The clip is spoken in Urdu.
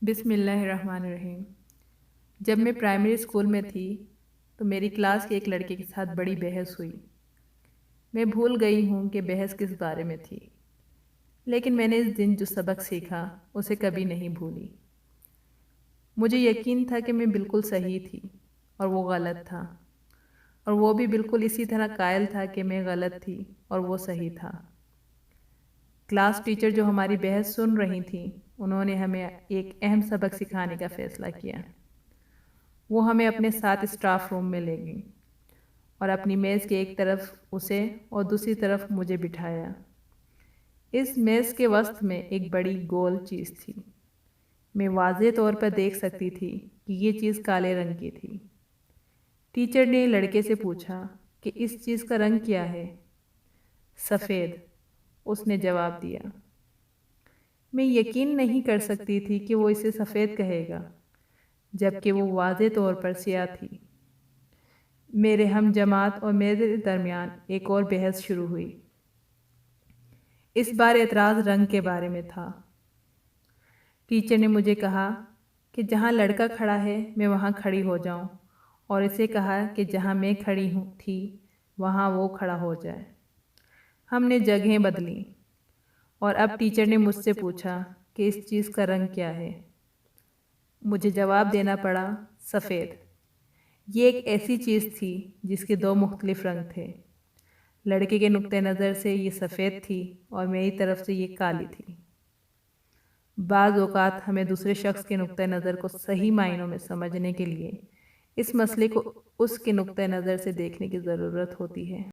بسم اللہ الرحمن الرحیم۔ جب میں پرائمری اسکول میں تھی تو میری کلاس کے ایک لڑکے کے ساتھ بڑی بحث ہوئی۔ میں بھول گئی ہوں کہ بحث کس بارے میں تھی، لیکن میں نے اس دن جو سبق سیکھا اسے کبھی نہیں بھولی۔ مجھے یقین تھا کہ میں بالکل صحیح تھی اور وہ غلط تھا، اور وہ بھی بالکل اسی طرح قائل تھا کہ میں غلط تھی اور وہ صحیح تھا۔ کلاس ٹیچر جو ہماری بحث سن رہی تھیں، انہوں نے ہمیں ایک اہم سبق سکھانے کا فیصلہ کیا۔ وہ ہمیں اپنے ساتھ اسٹاف روم میں لے گئیں اور اپنی میز کے ایک طرف اسے اور دوسری طرف مجھے بٹھایا۔ اس میز کے وسط میں ایک بڑی گول چیز تھی۔ میں واضح طور پر دیکھ سکتی تھی کہ یہ چیز کالے رنگ کی تھی۔ ٹیچر نے لڑکے سے پوچھا کہ اس چیز کا رنگ کیا ہے؟ سفید، اس نے جواب دیا۔ میں یقین نہیں کر سکتی تھی کہ وہ اسے سفید کہے گا، جبکہ وہ واضح طور پر سیاہ تھی۔ میرے ہم جماعت اور میرے درمیان ایک اور بحث شروع ہوئی۔ اس بار اعتراض رنگ کے بارے میں تھا۔ ٹیچر نے مجھے کہا کہ جہاں لڑکا کھڑا ہے میں وہاں کھڑی ہو جاؤں، اور اسے کہا کہ جہاں میں کھڑی تھی وہاں وہ کھڑا ہو جائے۔ ہم نے جگہیں بدلیں، اور اب ٹیچر نے مجھ سے پوچھا کہ اس چیز کا رنگ کیا ہے۔ مجھے جواب دینا پڑا، سفید۔ یہ ایک ایسی چیز تھی جس کے دو مختلف رنگ تھے۔ لڑکے کے نقطہ نظر سے یہ سفید تھی اور میری طرف سے یہ کالی تھی۔ بعض اوقات ہمیں دوسرے شخص کے نقطہ نظر کو صحیح معنوں میں سمجھنے کے لیے اس مسئلے کو اس کے نقطہ نظر سے دیکھنے کی ضرورت ہوتی ہے۔